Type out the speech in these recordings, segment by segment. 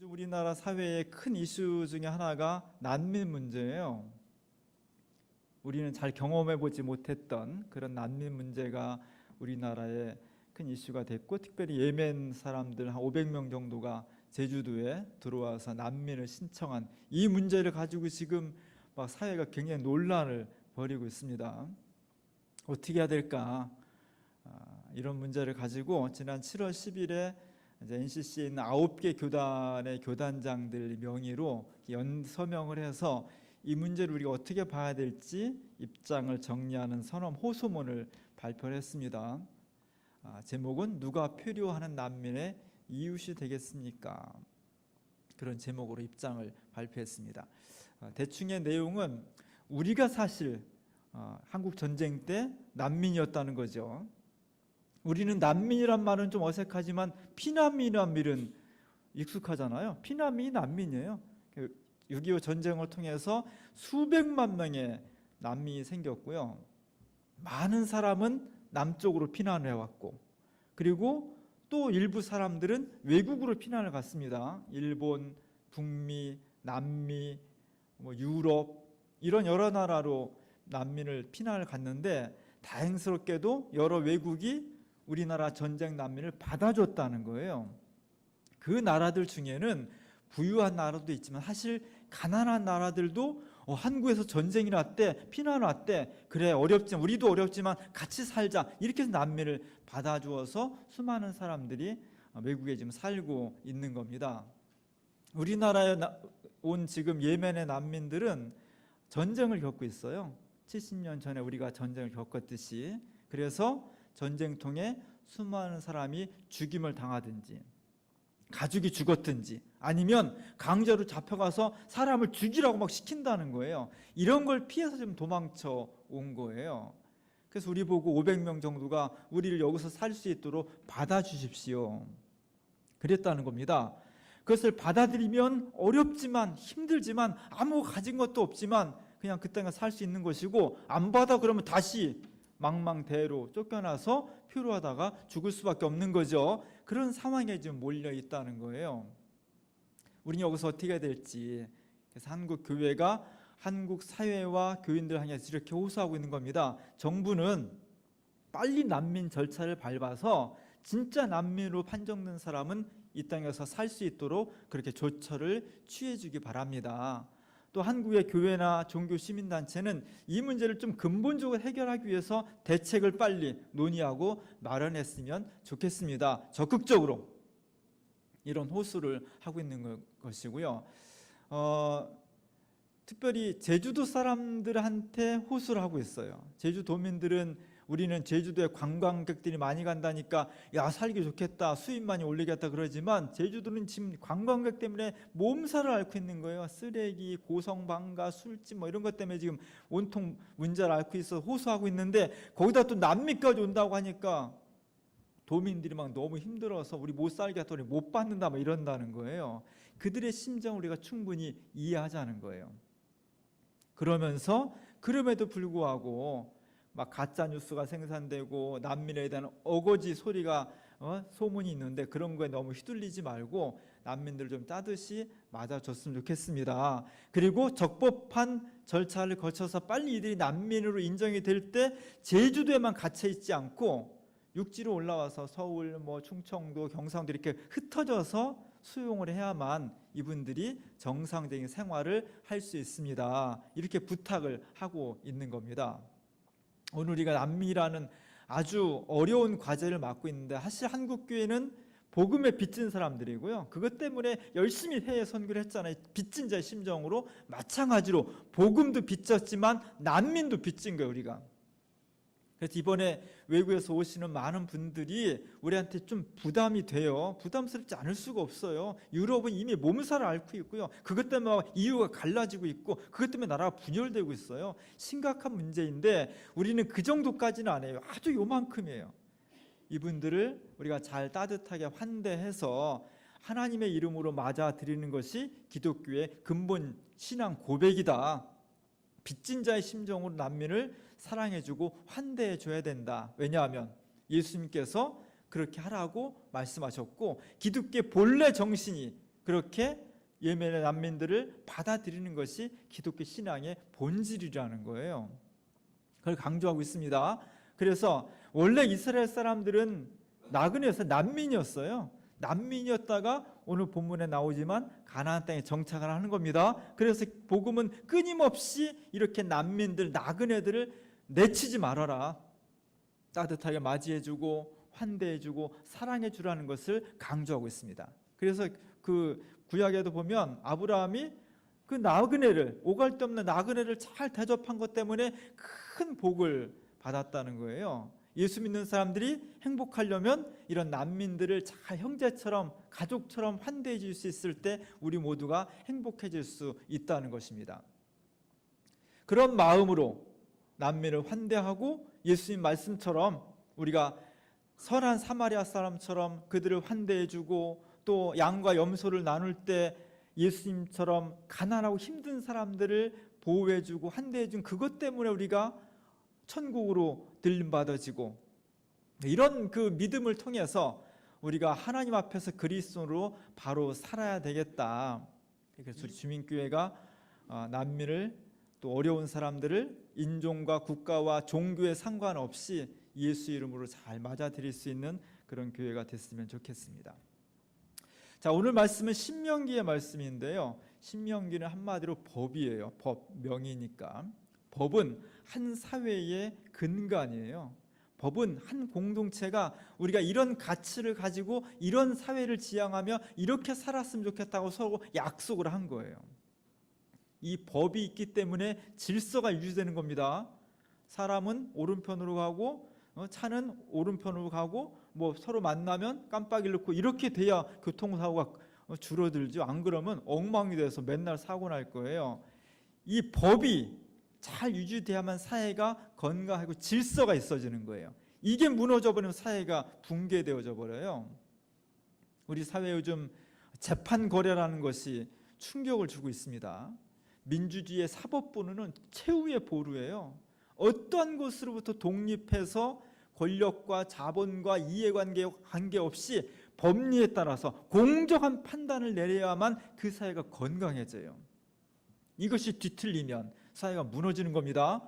요즘 우리나라 사회의 큰 이슈 중에 하나가 난민 문제예요. 우리는 잘 경험해보지 못했던 그런 난민 문제가 우리나라의 큰 이슈가 됐고, 특별히 예멘 사람들 한 500명 정도가 제주도에 들어와서 난민을 신청한 이 문제를 가지고 지금 막 사회가 굉장히 논란을 벌이고 있습니다. 어떻게 해야 될까? 이런 문제를 가지고 지난 7월 10일에 NCC에 있는 9개 교단의 교단장들 명의로 서명을 해서 이 문제를 우리가 어떻게 봐야 될지 입장을 정리하는 선언 호소문을 발표를 했습니다. 제목은 누가 표류하는 난민의 이웃이 되겠습니까? 그런 제목으로 입장을 발표했습니다. 대충의 내용은 우리가 사실 한국 전쟁 때 난민이었다는 거죠. 우리는 난민이란 말은 좀 어색하지만 피난민이란 말은 익숙하잖아요. 피난민이 난민이에요. 6.25 전쟁을 통해서 수백만 명의 난민이 생겼고요. 많은 사람은 남쪽으로 피난을 해왔고, 그리고 또 일부 사람들은 외국으로 피난을 갔습니다. 일본, 북미, 남미, 유럽 이런 여러 나라로 난민을 피난을 갔는데, 다행스럽게도 여러 외국이 우리나라 전쟁 난민을 받아줬다는 거예요. 그 나라들 중에는 부유한 나라도 있지만 사실 가난한 나라들도 한국에서 전쟁이 났대, 피난 왔대, 그래 어렵지만 우리도 어렵지만 같이 살자, 이렇게 해서 난민을 받아주어서 수많은 사람들이 외국에 지금 살고 있는 겁니다. 우리나라에 온 지금 예멘의 난민들은 전쟁을 겪고 있어요. 70년 전에 우리가 전쟁을 겪었듯이. 그래서 전쟁통에 수많은 사람이 죽임을 당하든지 가족이 죽었든지 아니면 강제로 잡혀가서 사람을 죽이라고 막 시킨다는 거예요. 이런 걸 피해서 좀 도망쳐 온 거예요. 그래서 우리 보고 500명 정도가 우리를 여기서 살 수 있도록 받아주십시오, 그랬다는 겁니다. 그것을 받아들이면 어렵지만 힘들지만 아무 가진 것도 없지만 그냥 그 땅에 살 수 있는 것이고, 안 받아 그러면 다시 망망대해로 쫓겨나서 표류하다가 죽을 수밖에 없는 거죠. 그런 상황에 지금 몰려 있다는 거예요. 우리는 여기서 어떻게 해야 될지, 그래서 한국 교회가 한국 사회와 교인들 향해서 이렇게 호소하고 있는 겁니다. 정부는 빨리 난민 절차를 밟아서 진짜 난민으로 판정된 사람은 이 땅에서 살 수 있도록 그렇게 조처를 취해 주기 바랍니다. 또 한국의 교회나 종교 시민단체는 이 문제를 좀 근본적으로 해결하기 위해서 대책을 빨리 논의하고 마련했으면 좋겠습니다. 적극적으로 이런 호소를 하고 있는 것이고요. 특별히 제주도 사람들한테 호소를 하고 있어요. 제주도민들은 우리는 제주도에 관광객들이 많이 간다니까 야 살기 좋겠다, 수입 많이 올리겠다 그러지만, 제주도는 지금 관광객 때문에 몸살을 앓고 있는 거예요. 쓰레기, 고성방가, 술집 이런 것 때문에 지금 온통 문제를 앓고 있어 호소하고 있는데, 거기다 또 난민까지 온다고 하니까 도민들이 막 너무 힘들어서 우리 못 살게 했더니 못 받는다 이런다는 거예요. 그들의 심정을 우리가 충분히 이해하자는 거예요. 그러면서 그럼에도 불구하고 막 가짜 뉴스가 생산되고 난민에 대한 어거지 소리가 소문이 있는데, 그런 거에 너무 휘둘리지 말고 난민들을 좀 따뜻이 맞아줬으면 좋겠습니다. 그리고 적법한 절차를 거쳐서 빨리 이들이 난민으로 인정이 될 때 제주도에만 갇혀 있지 않고 육지로 올라와서 서울, 충청도, 경상도 이렇게 흩어져서 수용을 해야만 이분들이 정상적인 생활을 할 수 있습니다. 이렇게 부탁을 하고 있는 겁니다. 오늘 우리가 난민이라는 아주 어려운 과제를 맡고 있는데, 사실 한국교회는 복음에 빚진 사람들이고요. 그것 때문에 열심히 해외 선교를 했잖아요. 빚진 자의 심정으로 마찬가지로 복음도 빚졌지만 난민도 빚진 거예요, 우리가. 그래서 이번에 외국에서 오시는 많은 분들이 우리한테 좀 부담이 돼요. 부담스럽지 않을 수가 없어요. 유럽은 이미 몸살을 앓고 있고요. 그것 때문에 EU가 갈라지고 있고, 그것 때문에 나라가 분열되고 있어요. 심각한 문제인데 우리는 그 정도까지는 안 해요. 아주 요만큼이에요. 이분들을 우리가 잘 따뜻하게 환대해서 하나님의 이름으로 맞아들이는 것이 기독교의 근본 신앙 고백이다. 빚진 자의 심정으로 난민을 사랑해주고 환대해줘야 된다. 왜냐하면 예수님께서 그렇게 하라고 말씀하셨고, 기독교의 본래 정신이 그렇게 예멘의 난민들을 받아들이는 것이 기독교 신앙의 본질이라는 거예요. 그걸 강조하고 있습니다. 그래서 원래 이스라엘 사람들은 나그네에서 난민이었어요. 난민이었다가 오늘 본문에 나오지만 가나안 땅에 정착을 하는 겁니다. 그래서 복음은 끊임없이 이렇게 난민들, 나그네들을 내치지 말아라. 따뜻하게 맞이해주고 환대해주고 사랑해주라는 것을 강조하고 있습니다. 그래서 그 구약에도 보면 아브라함이 그 나그네를, 오갈 데 없는 나그네를 잘 대접한 것 때문에 큰 복을 받았다는 거예요. 예수 믿는 사람들이 행복하려면 이런 난민들을 잘 형제처럼 가족처럼 환대해 줄 수 있을 때 우리 모두가 행복해질 수 있다는 것입니다. 그런 마음으로 난민을 환대하고 예수님 말씀처럼 우리가 선한 사마리아 사람처럼 그들을 환대해 주고 또 양과 염소를 나눌 때 예수님처럼 가난하고 힘든 사람들을 보호해 주고 환대해 준 그것 때문에 우리가 천국으로 들림받아지고, 이런 그 믿음을 통해서 우리가 하나님 앞에서 그리스도로 바로 살아야 되겠다. 그래서 우리 주민교회가 난민을 또 어려운 사람들을 인종과 국가와 종교에 상관없이 예수 이름으로 잘 맞아들일 수 있는 그런 교회가 됐으면 좋겠습니다. 자, 오늘 말씀은 신명기의 말씀인데요. 신명기는 한마디로 법이에요. 법, 명이니까. 법은 한 사회의 근간이에요. 법은 한 공동체가 우리가 이런 가치를 가지고 이런 사회를 지향하며 이렇게 살았으면 좋겠다고 서로 약속을 한 거예요. 이 법이 있기 때문에 질서가 유지되는 겁니다. 사람은 오른편으로 가고 차는 오른편으로 가고 뭐 서로 만나면 깜빡이를 넣고 이렇게 돼야 교통사고가 줄어들죠. 안 그러면 엉망이 돼서 맨날 사고 날 거예요. 이 법이 잘 유지돼야만 사회가 건강하고 질서가 있어지는 거예요. 이게 무너져 버리면 사회가 붕괴되어져 버려요. 우리 사회 요즘 재판 거래라는 것이 충격을 주고 있습니다. 민주주의의 사법부는 최후의 보루예요. 어떠한 것으로부터 독립해서 권력과 자본과 이해관계 없이 법리에 따라서 공정한 판단을 내려야만 그 사회가 건강해져요. 이것이 뒤틀리면 사회가 무너지는 겁니다.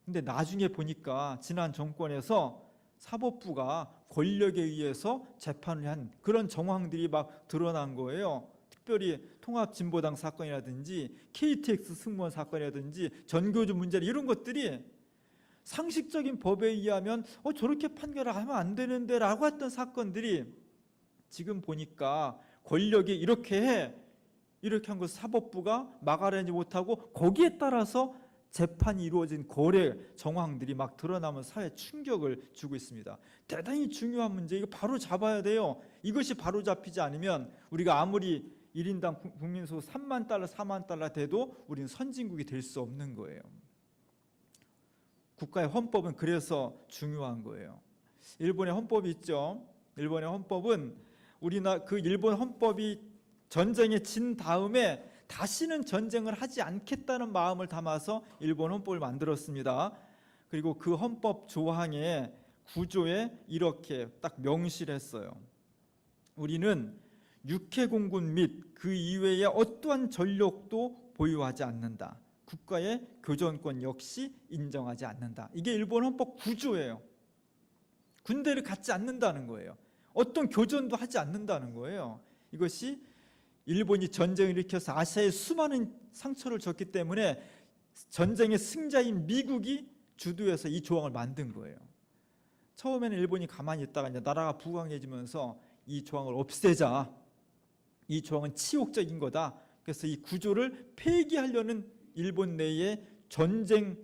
근데 나중에 보니까 지난 정권에서 사법부가 권력에 의해서 재판을 한 그런 정황들이 막 드러난 거예요. 특별히 통합진보당 사건이라든지 KTX 승무원 사건이라든지 전교조 문제, 이런 것들이 상식적인 법에 의하면 저렇게 판결을 하면 안 되는데 라고 했던 사건들이 지금 보니까 권력이 이렇게 해, 이렇게 한 것 사법부가 막아내지 못하고 거기에 따라서 재판이 이루어진 거래 정황들이 막 드러나면 사회에 충격을 주고 있습니다. 대단히 중요한 문제, 이거 바로 잡아야 돼요. 이것이 바로 잡히지 않으면 우리가 아무리 1인당 국민소득 3만 달러, 4만 달러 돼도 우리는 선진국이 될 수 없는 거예요. 국가의 헌법은 그래서 중요한 거예요. 일본의 헌법이 있죠. 일본의 헌법은 그 일본 헌법이 전쟁에 진 다음에 다시는 전쟁을 하지 않겠다는 마음을 담아서 일본 헌법을 만들었습니다. 그리고 그 헌법 조항의 구조에 이렇게 딱 명시를 했어요. 우리는 육해공군 및 그 이외의 어떠한 전력도 보유하지 않는다. 국가의 교전권 역시 인정하지 않는다. 이게 일본 헌법 구조예요. 군대를 갖지 않는다는 거예요. 어떤 교전도 하지 않는다는 거예요. 이것이 일본이 전쟁을 일으켜서 아시아에 수많은 상처를 줬기 때문에 전쟁의 승자인 미국이 주도해서 이 조항을 만든 거예요. 처음에는 일본이 가만히 있다가 이제 나라가 부강해지면서 이 조항을 없애자. 이 조항은 치욕적인 거다. 그래서 이 구조를 폐기하려는 일본 내에 전쟁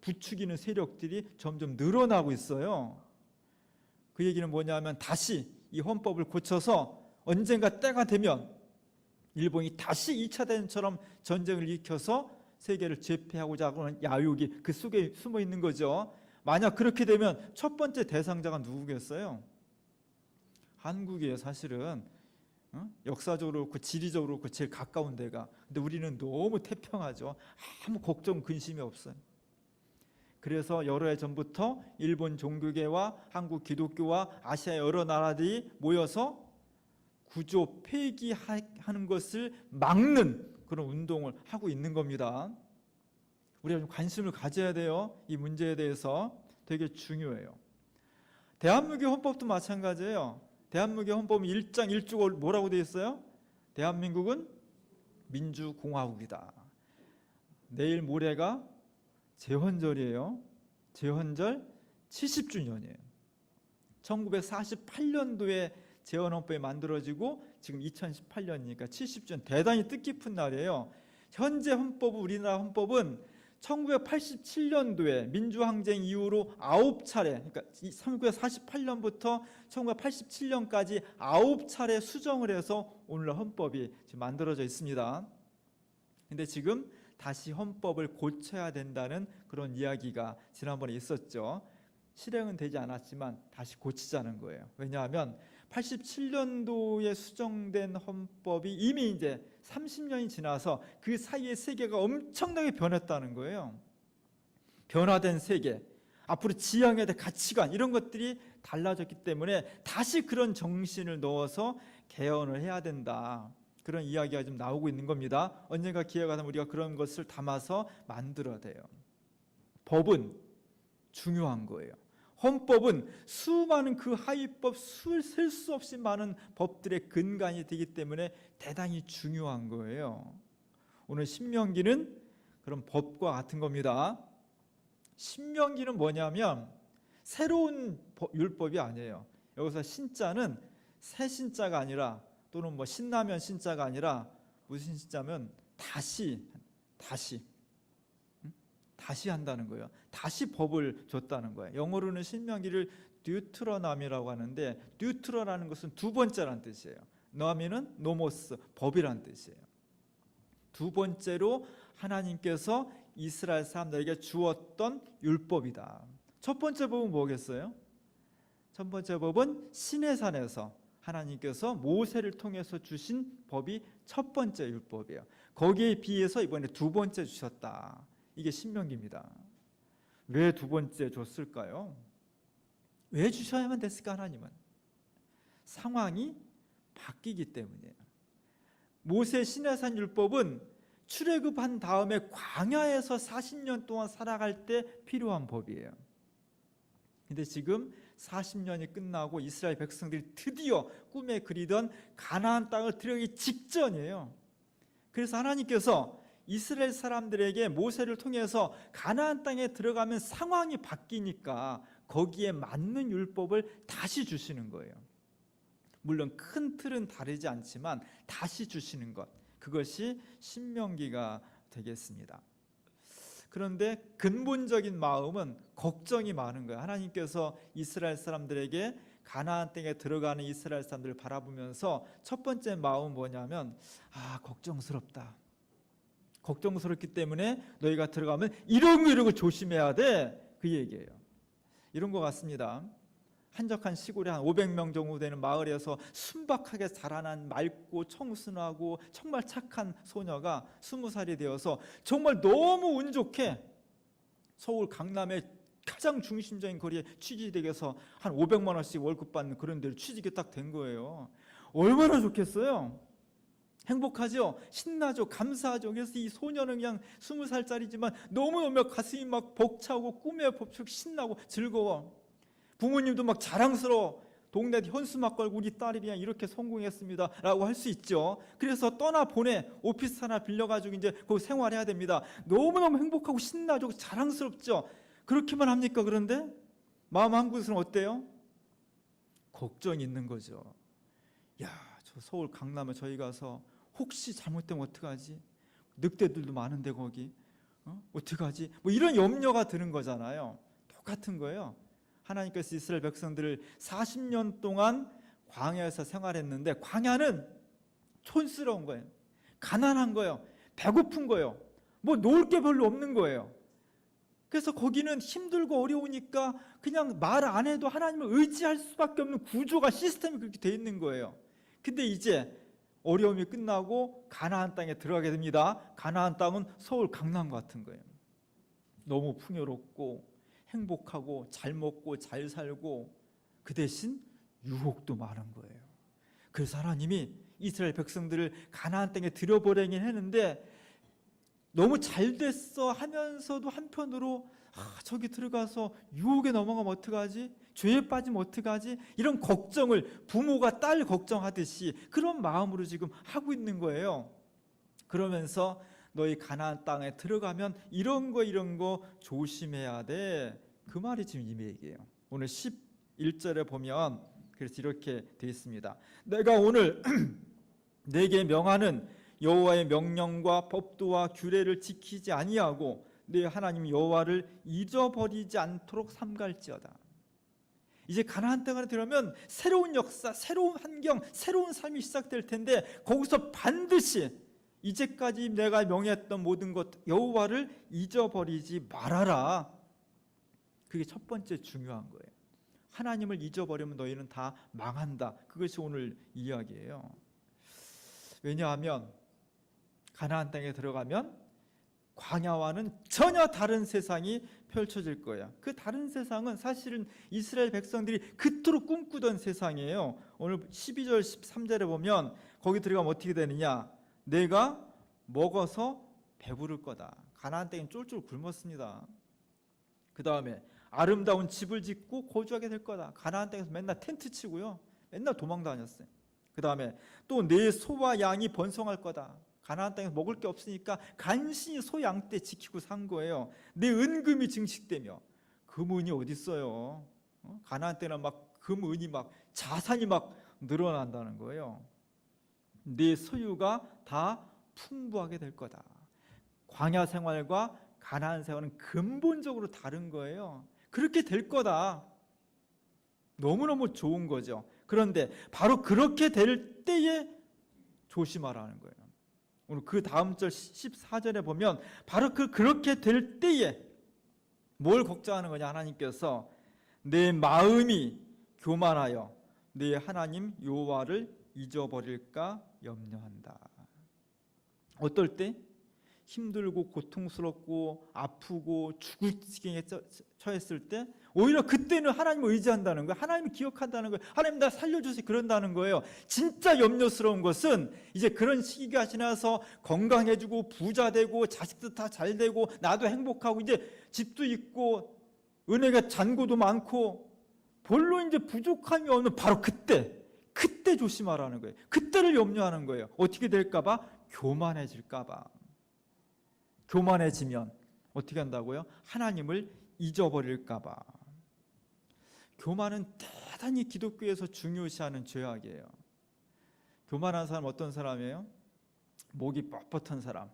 부추기는 세력들이 점점 늘어나고 있어요. 그 얘기는 뭐냐면 다시 이 헌법을 고쳐서 언젠가 때가 되면 일본이 다시 2차 대전처럼 전쟁을 일으켜서 세계를 제패하고자 하는 야욕이 그 속에 숨어 있는 거죠. 만약 그렇게 되면 첫 번째 대상자가 누구겠어요? 한국이에요. 사실은 역사적으로 그렇고 지리적으로 그렇고 제일 가까운 데가. 근데 우리는 너무 태평하죠. 아무 걱정 근심이 없어요. 그래서 여러 해 전부터 일본 종교계와 한국 기독교와 아시아 여러 나라들이 모여서 구조 폐기하는 것을 막는 그런 운동을 하고 있는 겁니다. 우리가 좀 관심을 가져야 돼요. 이 문제에 대해서 되게 중요해요. 대한민국 헌법도 마찬가지예요. 대한민국 헌법 1장 1조가 뭐라고 되어 있어요? 대한민국은 민주공화국이다. 내일 모레가 제헌절이에요. 제헌절 70주년이에요. 1948년도에 제헌헌법이 만들어지고 지금 2018년이니까 70주년, 대단히 뜻깊은 날이에요. 현재 헌법, 우리나라 헌법은 1987년도에 민주항쟁 이후로 9차례, 그러니까 1948년부터 1987년까지 9차례 수정을 해서 오늘날 헌법이 지금 만들어져 있습니다. 근데 지금 다시 헌법을 고쳐야 된다는 그런 이야기가 지난번에 있었죠. 실행은 되지 않았지만 다시 고치자는 거예요. 왜냐하면 87년도에 수정된 헌법이 이미 이제 30년이 지나서 그 사이에 세계가 엄청나게 변했다는 거예요. 변화된 세계, 앞으로 지향해야 될 가치관, 이런 것들이 달라졌기 때문에 다시 그런 정신을 넣어서 개헌을 해야 된다. 그런 이야기가 좀 나오고 있는 겁니다. 언젠가 기회가 되면 우리가 그런 것을 담아서 만들어야 돼요. 법은 중요한 거예요. 헌법은 수많은 그 하위법, 셀 수 없이 많은 법들의 근간이 되기 때문에 대단히 중요한 거예요. 오늘 신명기는 그런 법과 같은 겁니다. 신명기는 뭐냐면 새로운 율법이 아니에요. 여기서 신자는 새 신자가 아니라, 또는 뭐 신라면 신자가 아니라 무슨 신자면 다시 한다는 거예요. 다시 법을 줬다는 거예요. 영어로는 신명기를 듀트로나미라고 하는데, 듀트로라는 것은 두 번째라는 뜻이에요. 나미는 노모스, 법이라는 뜻이에요. 두 번째로 하나님께서 이스라엘 사람들에게 주었던 율법이다. 첫 번째 법은 뭐겠어요? 첫 번째 법은 시내산에서 하나님께서 모세를 통해서 주신 법이 첫 번째 율법이에요. 거기에 비해서 이번에 두 번째 주셨다. 이게 신명기입니다. 왜 두 번째 줬을까요? 왜 주셔야만 됐을까? 하나님은 상황이 바뀌기 때문이에요. 모세 시내산 율법은 출애굽한 다음에 광야에서 40년 동안 살아갈 때 필요한 법이에요. 근데 지금 40년이 끝나고 이스라엘 백성들이 드디어 꿈에 그리던 가나안 땅을 들어가기 직전이에요. 그래서 하나님께서 이스라엘 사람들에게 모세를 통해서 가나안 땅에 들어가면 상황이 바뀌니까 거기에 맞는 율법을 다시 주시는 거예요. 물론 큰 틀은 다르지 않지만 다시 주시는 것, 그것이 신명기가 되겠습니다. 그런데 근본적인 마음은 걱정이 많은 거예요. 하나님께서 이스라엘 사람들에게 가나안 땅에 들어가는 이스라엘 사람들을 바라보면서 첫 번째 마음은 뭐냐면, 걱정스럽다. 걱정스럽기 때문에 너희가 들어가면 이런 거 조심해야 돼, 그 얘기예요. 이런 것 같습니다. 한적한 시골에 한 500명 정도 되는 마을에서 순박하게 자라난 맑고 청순하고 정말 착한 소녀가 20살이 되어서 정말 너무 운 좋게 서울 강남의 가장 중심적인 거리에 취직되어서 한 500만 원씩 월급 받는 그런 데로 취직이 딱 된 거예요. 얼마나 좋겠어요? 행복하죠? 신나죠? 감사하죠? 그래서 이 소녀는 그냥 20살짜리지만 너무너무 가슴이 막 벅차고 꿈에 벅차고 신나고 즐거워. 부모님도 막 자랑스러워. 동네 현수막 걸고 우리 딸이 그냥 이렇게 성공했습니다 라고 할 수 있죠. 그래서 떠나보내. 오피스 하나 빌려가지고 이제 거기 생활해야 됩니다. 너무너무 행복하고 신나죠? 자랑스럽죠? 그렇게만 합니까? 그런데 마음 한 곳은 어때요? 걱정이 있는 거죠. 야, 저 서울 강남에 저희 가서 혹시 잘못되면 어떡하지? 늑대들도 많은데 거기 어떡하지? 뭐 이런 염려가 드는 거잖아요. 똑같은 거예요. 하나님께서 이스라엘 백성들을 40년 동안 광야에서 생활했는데, 광야는 촌스러운 거예요. 가난한 거예요. 배고픈 거예요. 뭐 놓을 게 별로 없는 거예요. 그래서 거기는 힘들고 어려우니까 그냥 말 안 해도 하나님을 의지할 수밖에 없는 구조가, 시스템이 그렇게 돼 있는 거예요. 근데 이제 어려움이 끝나고 가나안 땅에 들어가게 됩니다. 가나안 땅은 서울 강남 같은 거예요. 너무 풍요롭고 행복하고 잘 먹고 잘 살고, 그 대신 유혹도 많은 거예요. 그래서 하나님이 이스라엘 백성들을 가나안 땅에 들여보내긴 했는데 너무 잘 됐어 하면서도 한편으로 저기 들어가서 유혹에 넘어가면 어떡하지? 죄에 빠지면 어떡하지? 이런 걱정을 부모가 딸 걱정하듯이 그런 마음으로 지금 하고 있는 거예요. 그러면서 너희 가나안 땅에 들어가면 이런 거 조심해야 돼. 그 말이 지금 이 얘기예요. 오늘 11절에 보면 그래서 이렇게 되어 있습니다. 내가 오늘 내게 명하는 여호와의 명령과 법도와 규례를 지키지 아니하고 내 하나님 여호와를 잊어버리지 않도록 삼갈지어다. 이제 가나안 땅에 들어오면 새로운 역사, 새로운 환경, 새로운 삶이 시작될 텐데 거기서 반드시 이제까지 내가 명했던 모든 것 여호와를 잊어버리지 말아라. 그게 첫 번째 중요한 거예요. 하나님을 잊어버리면 너희는 다 망한다. 그것이 오늘 이야기예요. 왜냐하면 가나안 땅에 들어가면 광야와는 전혀 다른 세상이 펼쳐질 거야. 그 다른 세상은 사실은 이스라엘 백성들이 그토록 꿈꾸던 세상이에요. 오늘 12절 13절에 보면 거기 들어가면 어떻게 되느냐? 내가 먹어서 배부를 거다. 가나안 땅엔 쫄쫄 굶었습니다. 그 다음에 아름다운 집을 짓고 거주하게 될 거다. 가나안 땅에서 맨날 텐트 치고요, 맨날 도망 다녔어요. 그 다음에 또 내 소와 양이 번성할 거다. 가나안 땅에서 먹을 게 없으니까 간신히 소, 양떼 지키고 산 거예요. 내 은금이 증식되며. 금은이 어디 있어요? 가나안 땅에는 막 금은이 막 자산이 막 늘어난다는 거예요. 내 소유가 다 풍부하게 될 거다. 광야 생활과 가나안 생활은 근본적으로 다른 거예요. 그렇게 될 거다. 너무너무 좋은 거죠. 그런데 바로 그렇게 될 때에 조심하라는 거예요. 오늘 그 다음 절 14절에 보면 바로 그렇게 될 때에 뭘 걱정하는 거냐? 하나님께서 내 마음이 교만하여 내 하나님 여호와를 잊어버릴까 염려한다. 어떨 때? 힘들고 고통스럽고 아프고 죽을 지경에 처했을 때 오히려 그때는 하나님을 의지한다는 거예요. 하나님을 기억한다는 거예요. 하나님 나 살려주세요 그런다는 거예요. 진짜 염려스러운 것은 이제 그런 시기가 지나서 건강해지고 부자 되고 자식도 다 잘 되고 나도 행복하고 이제 집도 있고 은혜가 잔고도 많고 별로 이제 부족함이 없는 바로 그때 조심하라는 거예요. 그때를 염려하는 거예요. 어떻게 될까 봐? 교만해질까 봐. 교만해지면 어떻게 한다고요? 하나님을 잊어버릴까 봐. 교만은 대단히 기독교에서 중요시하는 죄악이에요. 교만한 사람 어떤 사람이에요? 목이 뻣뻣한 사람,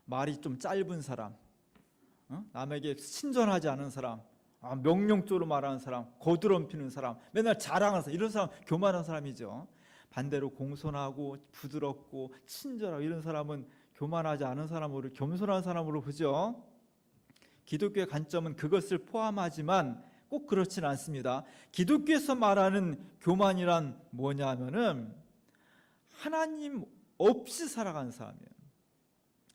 말이 좀 짧은 사람, 남에게 친절하지 않은 사람, 명령조로 말하는 사람, 거드럼피는 사람, 맨날 자랑하는 사람, 이런 사람 교만한 사람이죠. 반대로 공손하고 부드럽고 친절하고 이런 사람은 교만하지 않은 사람으로, 겸손한 사람으로 보죠. 기독교의 관점은 그것을 포함하지만 꼭 그렇지는 않습니다. 기독교에서 말하는 교만이란 뭐냐면은 하나님 없이 살아가는 사람이에요.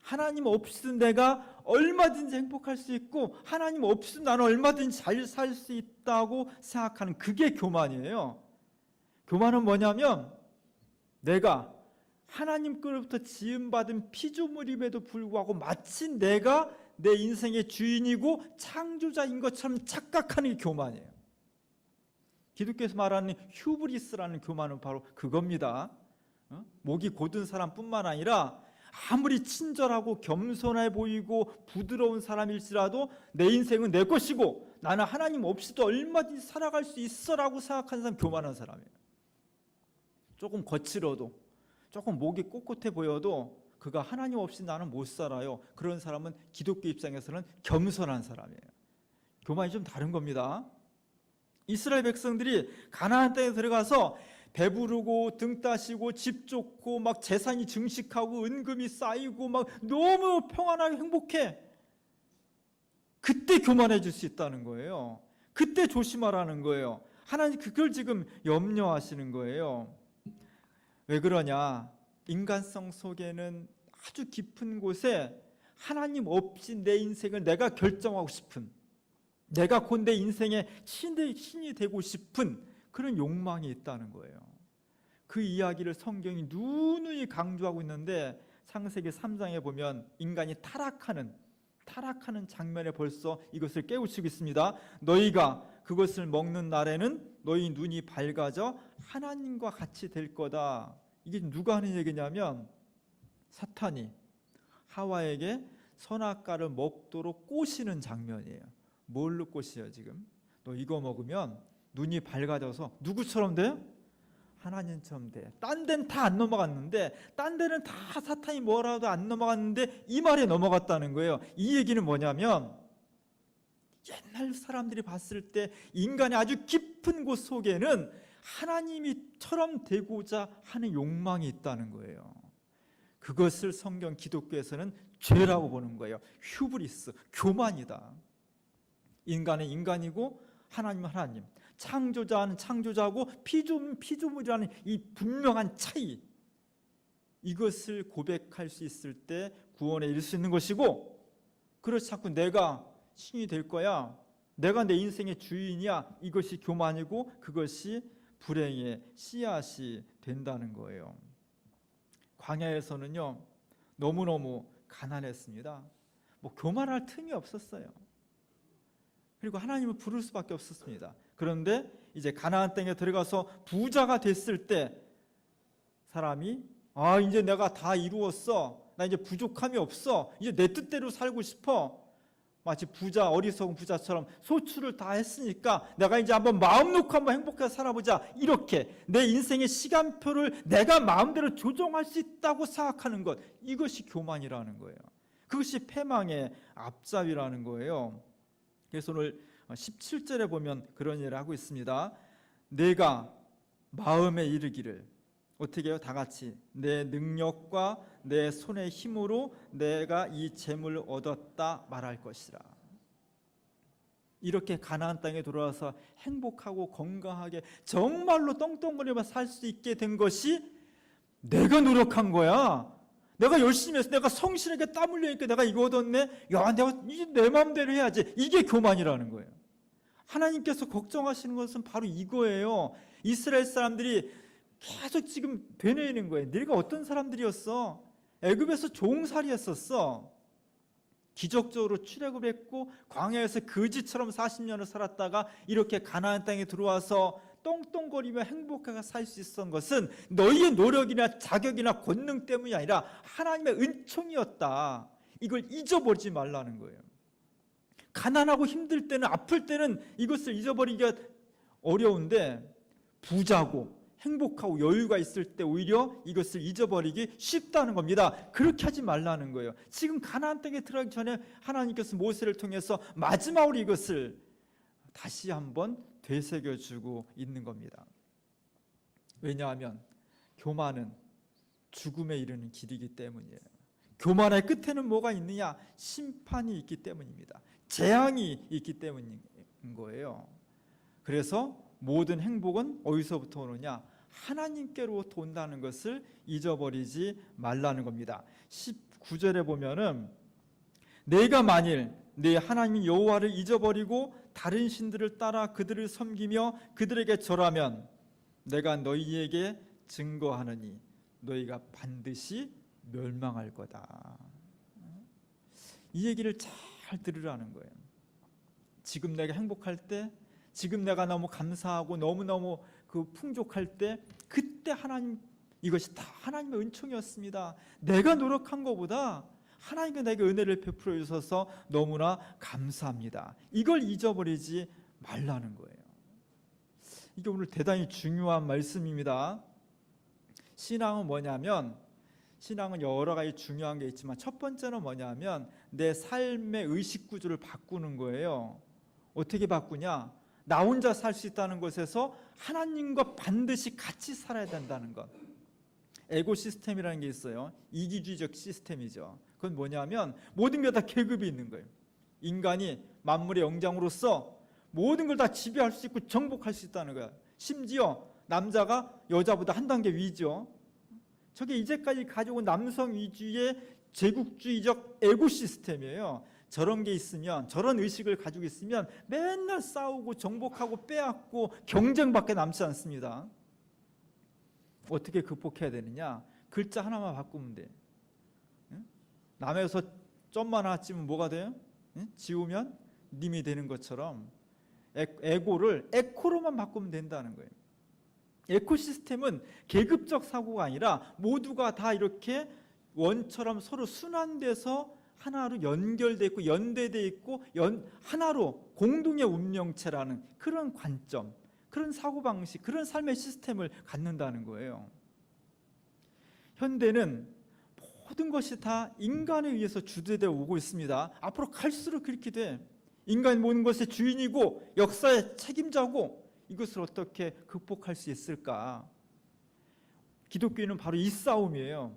하나님 없이도 내가 얼마든지 행복할 수 있고 하나님 없이도 나는 얼마든지 잘 살 수 있다고 생각하는 그게 교만이에요. 교만은 뭐냐면 내가 하나님께로부터 지음받은 피조물임에도 불구하고 마치 내가 내 인생의 주인이고 창조자인 것처럼 착각하는 게 교만이에요. 기독교에서 말하는 휴브리스라는 교만은 바로 그겁니다. 목이 곧은 사람뿐만 아니라 아무리 친절하고 겸손해 보이고 부드러운 사람일지라도 내 인생은 내 것이고 나는 하나님 없이도 얼마든지 살아갈 수 있어라고 생각하는 사람 교만한 사람이에요. 조금 거칠어도 조금 목이 꼿꼿해 보여도 그가 하나님 없이 나는 못 살아요. 그런 사람은 기독교 입장에서는 겸손한 사람이에요. 교만이 좀 다른 겁니다. 이스라엘 백성들이 가나안 땅에 들어가서 배부르고 등 따시고 집 좋고 막 재산이 증식하고 은금이 쌓이고 막 너무 평안하게 행복해. 그때 교만해질 수 있다는 거예요. 그때 조심하라는 거예요. 하나님 그걸 지금 염려하시는 거예요. 왜 그러냐? 인간성 속에는 아주 깊은 곳에 하나님 없이 내 인생을 내가 결정하고 싶은, 내가 곧 내 인생의 신이 되고 싶은 그런 욕망이 있다는 거예요. 그 이야기를 성경이 누누이 강조하고 있는데 창세기 3장에 보면 인간이 타락하는 장면에 벌써 이것을 깨우치고 있습니다. 너희가 그것을 먹는 날에는 너희 눈이 밝아져 하나님과 같이 될 거다. 이게 누가 하는 얘기냐면 사탄이 하와에게 선악과를 먹도록 꼬시는 장면이에요. 뭘로 꼬시요 지금? 너 이거 먹으면 눈이 밝아져서 누구처럼 돼요? 하나님처럼 돼. 딴 데는 다 안 넘어갔는데, 딴 데는 다 사탄이 뭐라도 안 넘어갔는데 이 말에 넘어갔다는 거예요. 이 얘기는 뭐냐면 옛날 사람들이 봤을 때 인간의 아주 깊은 곳 속에는 하나님이처럼 되고자 하는 욕망이 있다는 거예요. 그것을 성경 기독교에서는 죄라고 보는 거예요. 휴브리스, 교만이다. 인간은 인간이고 하나님은 하나님, 창조자는 창조자고 피조물은 피조물이라는 이 분명한 차이, 이것을 고백할 수 있을 때 구원에 이를 수 있는 것이고, 그렇지 않고 내가 신이 될 거야, 내가 내 인생의 주인이야, 이것이 교만이고 그것이 불행의 씨앗이 된다는 거예요. 광야에서는요 너무너무 가난했습니다. 뭐 교만할 틈이 없었어요. 그리고 하나님을 부를 수밖에 없었습니다. 그런데 이제 가나안 땅에 들어가서 부자가 됐을 때 사람이 이제 내가 다 이루었어, 나 이제 부족함이 없어, 이제 내 뜻대로 살고 싶어, 마치 어리석은 부자처럼 소출을 다 했으니까 내가 이제 한번 마음 놓고 한번 행복하게 살아보자, 이렇게 내 인생의 시간표를 내가 마음대로 조정할 수 있다고 생각하는 것, 이것이 교만이라는 거예요. 그것이 패망의 앞잡이라는 거예요. 그래서 오늘 17절에 보면 그런 일을 하고 있습니다. 내가 마음에 이르기를, 어떻게 해요? 다 같이 내 능력과 내 손의 힘으로 내가 이 재물을 얻었다 말할 것이라. 이렇게 가나안 땅에 돌아와서 행복하고 건강하게 정말로 떵떵거리며 살 수 있게 된 것이 내가 노력한 거야, 내가 열심히 해서 내가 성실하게 땀 흘리니까 내가 이거 얻었네, 야 내가 이제 내 마음대로 해야지, 이게 교만이라는 거예요. 하나님께서 걱정하시는 것은 바로 이거예요. 이스라엘 사람들이 계속 지금 되뇌이는 거예요. 네가 어떤 사람들이었어? 애굽에서 종살이했었어. 기적적으로 출애굽을 했고 광야에서 거지처럼 40년을 살았다가 이렇게 가나안 땅에 들어와서 떵떵거리며 행복하게 살 수 있었던 것은 너희의 노력이나 자격이나 권능 때문이 아니라 하나님의 은총이었다. 이걸 잊어버리지 말라는 거예요. 가난하고 힘들 때는, 아플 때는 이것을 잊어버리기가 어려운데, 부자고 행복하고 여유가 있을 때 오히려 이것을 잊어버리기 쉽다는 겁니다. 그렇게 하지 말라는 거예요. 지금 가나안 땅에 들어가기 전에 하나님께서 모세를 통해서 마지막으로 이것을 다시 한번 되새겨주고 있는 겁니다. 왜냐하면 교만은 거기에 이르는 길이기 때문이에요. 교만의 끝에는 뭐가 있느냐? 심판이 있기 때문입니다. 재앙이 있기 때문인 거예요. 그래서 모든 행복은 어디서부터 오느냐? 하나님께로부터 온다는 것을 잊어버리지 말라는 겁니다. 19절에 보면은 내가 만일 내 하나님 여호와를 잊어버리고 다른 신들을 따라 그들을 섬기며 그들에게 절하면 내가 너희에게 증거하느니 너희가 반드시 멸망할 거다. 이 얘기를 잘 들으라는 거예요. 지금 내가 행복할 때, 지금 내가 너무 감사하고 너무너무 풍족할 때, 그때 하나님, 이것이 다 하나님의 은총이었습니다. 내가 노력한 것보다 하나님께 내게 은혜를 베풀어 주셔서 너무나 감사합니다. 이걸 잊어버리지 말라는 거예요. 이게 오늘 대단히 중요한 말씀입니다. 신앙은 뭐냐면, 신앙은 여러 가지 중요한 게 있지만 첫 번째는 뭐냐면 내 삶의 의식 구조를 바꾸는 거예요. 어떻게 바꾸냐? 나 혼자 살 수 있다는 것에서 하나님과 반드시 같이 살아야 된다는 것. 에고 시스템이라는 게 있어요. 이기주의적 시스템이죠. 그건 뭐냐면 모든 게 다 계급이 있는 거예요. 인간이 만물의 영장으로서 모든 걸 다 지배할 수 있고 정복할 수 있다는 거예요. 심지어 남자가 여자보다 한 단계 위죠. 저게 이제까지 가져온 남성 위주의 제국주의적 에고 시스템이에요. 저런 게 있으면, 저런 의식을 가지고 있으면 맨날 싸우고 정복하고 빼앗고 경쟁밖에 남지 않습니다. 어떻게 극복해야 되느냐? 글자 하나만 바꾸면 돼. 남에서 점만 하나 찌면 뭐가 돼요? 지우면 님이 되는 것처럼 에고를 에코로만 바꾸면 된다는 거예요. 에코시스템은 계급적 사고가 아니라 모두가 다 이렇게 원처럼 서로 순환돼서 하나로 연결돼 있고 연대돼 있고 하나로 공동의 운명체라는 그런 관점, 그런 사고방식, 그런 삶의 시스템을 갖는다는 거예요. 현대는 모든 것이 다 인간에 의해서 주도되어 오고 있습니다. 앞으로 갈수록 그렇게 돼. 인간이 모든 것의 주인이고 역사의 책임자고, 이것을 어떻게 극복할 수 있을까? 기독교인은 바로 이 싸움이에요.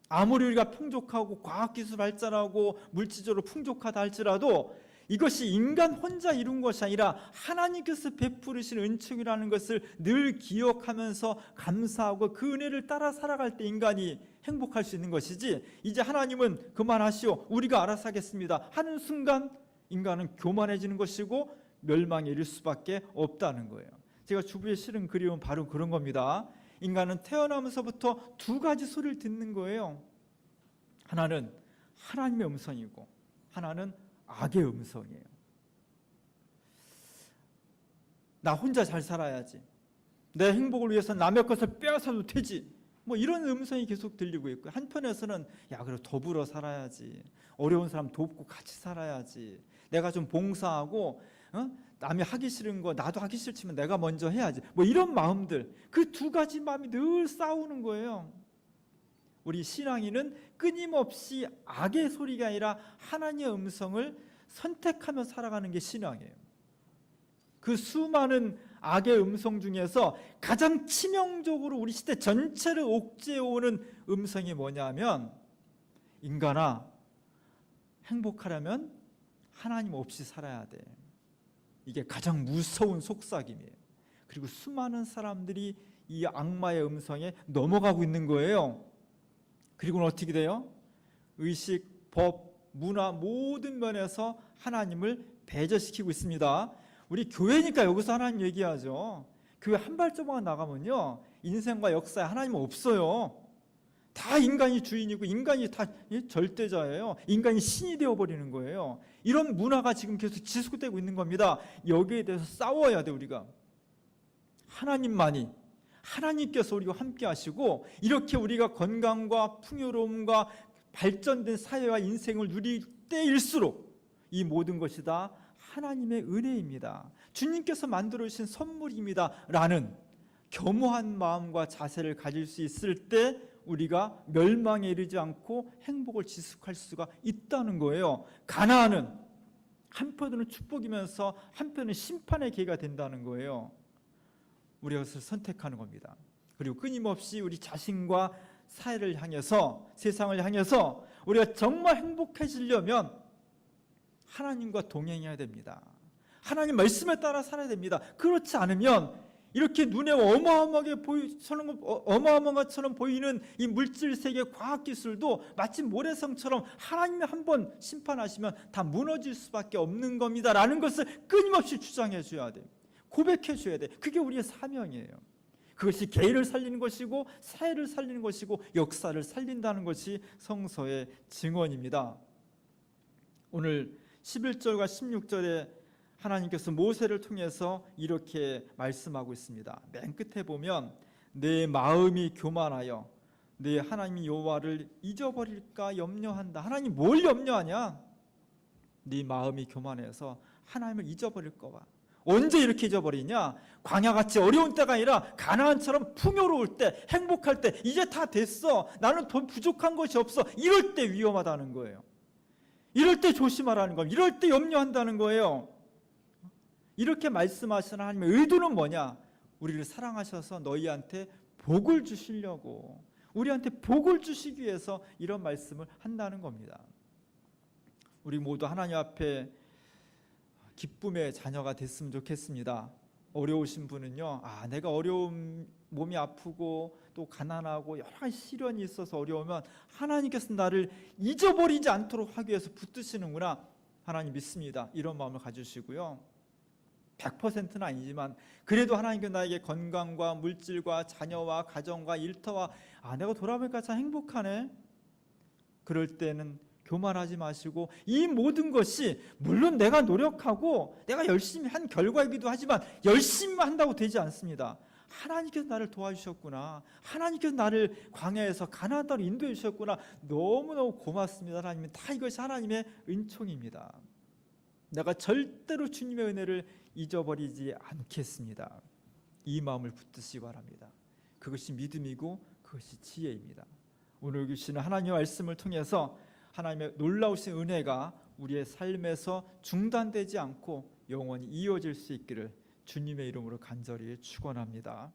아무리 우리가 풍족하고 과학기술 발전하고 물질적으로 풍족하다 할지라도 이것이 인간 혼자 이룬 것이 아니라 하나님께서 베푸르신 은총이라는 것을 늘 기억하면서 감사하고 그 은혜를 따라 살아갈 때 인간이 행복할 수 있는 것이지, 이제 하나님은 그만하시오, 우리가 알아서 하겠습니다 하는 순간 인간은 교만해지는 것이고 멸망에 이를 수밖에 없다는 거예요. 제가 주부에 실은 그리움은 바로 그런 겁니다. 인간은 태어나면서부터 두 가지 소리를 듣는 거예요. 하나는 하나님의 음성이고 하나는 악의 음성이에요. 나 혼자 잘 살아야지, 내 행복을 위해서 남의 것을 빼앗아도 되지, 뭐 이런 음성이 계속 들리고 있고, 한편에서는 야, 그래 더불어 살아야지, 어려운 사람 돕고 같이 살아야지, 내가 좀 봉사하고 남이 하기 싫은 거 나도 하기 싫지만 내가 먼저 해야지, 뭐 이런 마음들, 그 두 가지 마음이 늘 싸우는 거예요. 우리 신앙인은 끊임없이 악의 소리가 아니라 하나님의 음성을 선택하며 살아가는 게 신앙이에요. 그 수많은 악의 음성 중에서 가장 치명적으로 우리 시대 전체를 옥죄어오는 음성이 뭐냐면, 인간아, 행복하려면 하나님 없이 살아야 돼. 이게 가장 무서운 속삭임이에요. 그리고 수많은 사람들이 이 악마의 음성에 넘어가고 있는 거예요. 그리고는 어떻게 돼요? 의식, 법, 문화 모든 면에서 하나님을 배제시키고 있습니다. 우리 교회니까 여기서 하나님 얘기하죠. 교회 한 발자국만 나가면요, 인생과 역사에 하나님은 없어요. 다 인간이 주인이고 인간이 다 절대자예요. 인간이 신이 되어버리는 거예요. 이런 문화가 지금 계속 지속되고 있는 겁니다. 여기에 대해서 싸워야 돼. 우리가 하나님만이, 하나님께서 우리와 함께 하시고 이렇게 우리가 건강과 풍요로움과 발전된 사회와 인생을 누릴 때일수록 이 모든 것이 다 하나님의 은혜입니다, 주님께서 만들어주신 선물입니다 라는 겸허한 마음과 자세를 가질 수 있을 때 우리가 멸망에 이르지 않고 행복을 지속할 수가 있다는 거예요. 가나안은 한편으로는 축복이면서 한편은 심판의 계기가 된다는 거예요. 우리가 그것을 선택하는 겁니다. 그리고 끊임없이 우리 자신과 사회를 향해서, 세상을 향해서 우리가 정말 행복해지려면 하나님과 동행해야 됩니다. 하나님 말씀에 따라 살아야 됩니다. 그렇지 않으면 이렇게 눈에 어마어마한 것처럼 보이는 이 물질 세계 과학기술도 마치 모래성처럼 하나님이 한번 심판하시면 다 무너질 수밖에 없는 겁니다 라는 것을 끊임없이 주장해 줘야 돼요. 고백해 줘야 돼. 그게 우리의 사명이에요. 그것이 개인을 살리는 것이고 사회를 살리는 것이고 역사를 살린다는 것이 성서의 증언입니다. 오늘 11절과 16절에 하나님께서 모세를 통해서 이렇게 말씀하고 있습니다. 맨 끝에 보면 내 마음이 교만하여 내 하나님 여호와를 잊어버릴까 염려한다. 하나님 뭘 염려하냐? 네 마음이 교만해서 하나님을 잊어버릴까 봐. 언제 이렇게 잊어버리냐? 광야같이 어려운 때가 아니라 가나안처럼 풍요로울 때, 행복할 때, 이제 다 됐어, 나는 더 부족한 것이 없어, 이럴 때 위험하다는 거예요. 이럴 때 조심하라는 겁니다. 이럴 때 염려한다는 거예요. 이렇게 말씀하시는 하나님의 의도는 뭐냐? 우리를 사랑하셔서 너희한테 복을 주시려고, 우리한테 복을 주시기 위해서 이런 말씀을 한다는 겁니다. 우리 모두 하나님 앞에 기쁨의 자녀가 됐으면 좋겠습니다. 어려우신 분은요, 내가 어려움, 몸이 아프고 또 가난하고 여러 가지 시련이 있어서 어려우면 하나님께서 나를 잊어버리지 않도록 하기 위해서 붙드시는구나, 하나님 믿습니다, 이런 마음을 가지시고요. 100%는 아니지만 그래도 하나님께 나에게 건강과 물질과 자녀와 가정과 일터와 내가 돌아보니까 참 행복하네. 그럴 때는 교만하지 마시고 이 모든 것이 물론 내가 노력하고 내가 열심히 한 결과이기도 하지만 열심히만 한다고 되지 않습니다. 하나님께서 나를 도와주셨구나. 하나님께서 나를 광야에서 가나안 땅으로 인도해 주셨구나. 너무너무 고맙습니다. 하나님은 다 이것이 하나님의 은총입니다. 내가 절대로 주님의 은혜를 잊어버리지 않겠습니다. 이 마음을 붙드시기 바랍니다. 그것이 믿음이고 그것이 지혜입니다. 오늘 주시는 하나님의 말씀을 통해서 하나님의 놀라우신 은혜가 우리의 삶에서 중단되지 않고 영원히 이어질 수 있기를 주님의 이름으로 간절히 축원합니다.